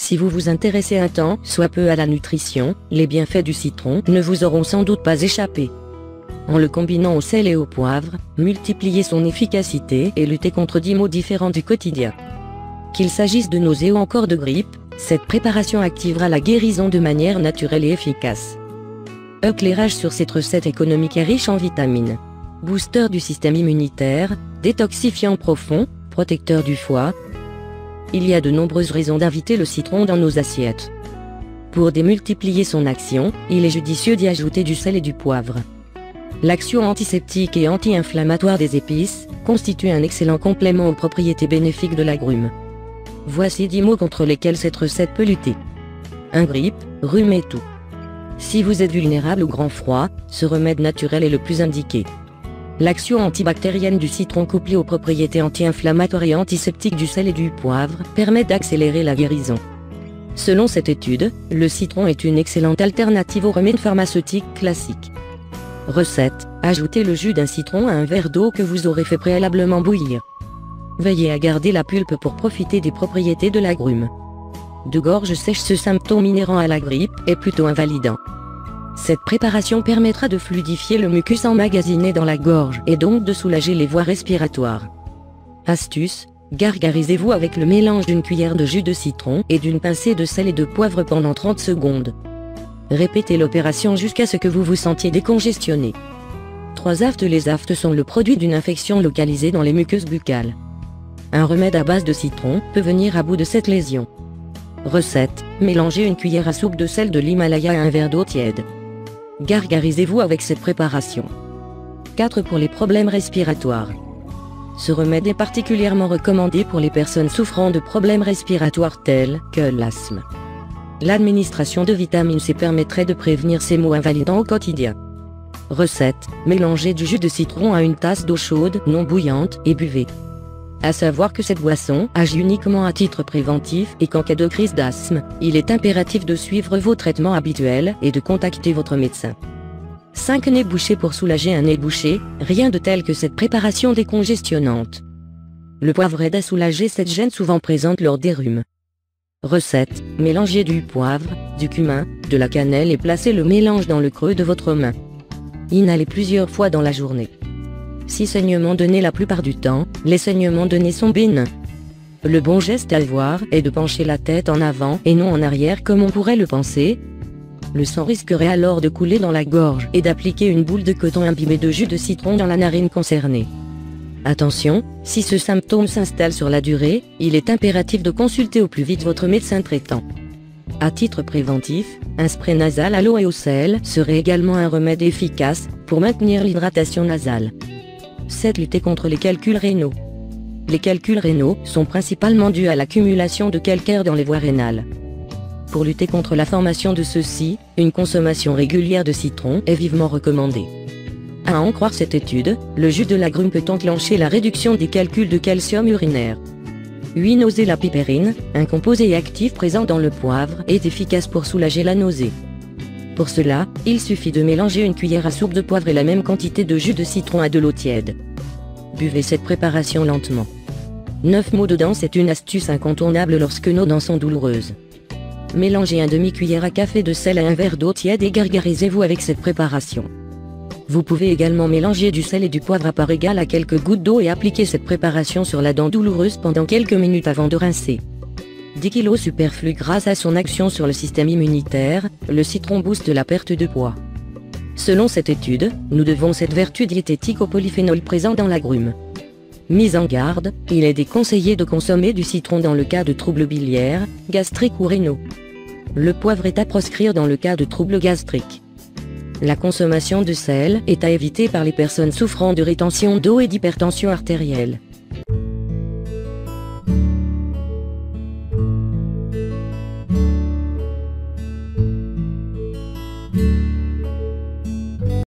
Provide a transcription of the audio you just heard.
Si vous vous intéressez un tant soit peu à la nutrition, les bienfaits du citron ne vous auront sans doute pas échappé. En le combinant au sel et au poivre, multipliez son efficacité et luttez contre 10 maux différents du quotidien. Qu'il s'agisse de nausées ou encore de grippe, cette préparation activera la guérison de manière naturelle et efficace. Éclairage sur cette recette économique et riche en vitamines. Booster du système immunitaire, détoxifiant profond, protecteur du foie. Il y a de nombreuses raisons d'inviter le citron dans nos assiettes. Pour démultiplier son action, il est judicieux d'y ajouter du sel et du poivre. L'action antiseptique et anti-inflammatoire des épices constitue un excellent complément aux propriétés bénéfiques de l'agrume. Voici 10 maux contre lesquels cette recette peut lutter. 1. Grippe, rhume et toux. Si vous êtes vulnérable au grand froid, ce remède naturel est le plus indiqué. L'action antibactérienne du citron couplée aux propriétés anti-inflammatoires et antiseptiques du sel et du poivre permet d'accélérer la guérison. Selon cette étude, le citron est une excellente alternative aux remèdes pharmaceutiques classiques. Recette: ajoutez le jus d'un citron à un verre d'eau que vous aurez fait préalablement bouillir. Veillez à garder la pulpe pour profiter des propriétés de l'agrume. De gorge sèche, ce symptôme inhérent à la grippe est plutôt invalidant. Cette préparation permettra de fluidifier le mucus emmagasiné dans la gorge et donc de soulager les voies respiratoires. Astuce: gargarisez-vous avec le mélange d'une cuillère de jus de citron et d'une pincée de sel et de poivre pendant 30 secondes. Répétez l'opération jusqu'à ce que vous vous sentiez décongestionné. 3 aftes. Les aftes sont le produit d'une infection localisée dans les muqueuses buccales. Un remède à base de citron peut venir à bout de cette lésion. Recette: mélangez une cuillère à soupe de sel de l'Himalaya à un verre d'eau tiède. Gargarisez-vous avec cette préparation. 4. Pour les problèmes respiratoires. Ce remède est particulièrement recommandé pour les personnes souffrant de problèmes respiratoires tels que l'asthme. L'administration de vitamine C permettrait de prévenir ces maux invalidants au quotidien. Recette: mélangez du jus de citron à une tasse d'eau chaude non bouillante et buvez. À savoir que cette boisson agit uniquement à titre préventif et qu'en cas de crise d'asthme, il est impératif de suivre vos traitements habituels et de contacter votre médecin. 5. Nez bouché. Pour soulager un nez bouché, rien de tel que cette préparation décongestionnante. Le poivre aide à soulager cette gêne souvent présente lors des rhumes. Recette: mélangez du poivre, du cumin, de la cannelle et placez le mélange dans le creux de votre main. Inhalez plusieurs fois dans la journée. Si saignement de nez, la plupart du temps, les saignements de nez sont bénins. Le bon geste à avoir est de pencher la tête en avant et non en arrière comme on pourrait le penser. Le sang risquerait alors de couler dans la gorge et d'appliquer une boule de coton imbibée de jus de citron dans la narine concernée. Attention, si ce symptôme s'installe sur la durée, il est impératif de consulter au plus vite votre médecin traitant. À titre préventif, un spray nasal à l'eau et au sel serait également un remède efficace pour maintenir l'hydratation nasale. 7. Lutter contre les calculs rénaux. Les calculs rénaux sont principalement dus à l'accumulation de calcaire dans les voies rénales. Pour lutter contre la formation de ceux-ci, une consommation régulière de citron est vivement recommandée. À en croire cette étude, le jus de l'agrume peut enclencher la réduction des calculs de calcium urinaire. 8. Nausée. La pipérine, un composé actif présent dans le poivre, est efficace pour soulager la nausée. Pour cela, il suffit de mélanger une cuillère à soupe de poivre et la même quantité de jus de citron à de l'eau tiède. Buvez cette préparation lentement. 9. Maux de dents. C'est une astuce incontournable lorsque nos dents sont douloureuses. Mélangez un demi-cuillère à café de sel à un verre d'eau tiède et gargarisez-vous avec cette préparation. Vous pouvez également mélanger du sel et du poivre à part égale à quelques gouttes d'eau et appliquer cette préparation sur la dent douloureuse pendant quelques minutes avant de rincer. 10 kg superflu. Grâce à son action sur le système immunitaire, le citron booste la perte de poids. Selon cette étude, nous devons cette vertu diététique au polyphénol présent dans l'agrume. Mise en garde, il est déconseillé de consommer du citron dans le cas de troubles biliaires, gastriques ou rénaux. Le poivre est à proscrire dans le cas de troubles gastriques. La consommation de sel est à éviter par les personnes souffrant de rétention d'eau et d'hypertension artérielle.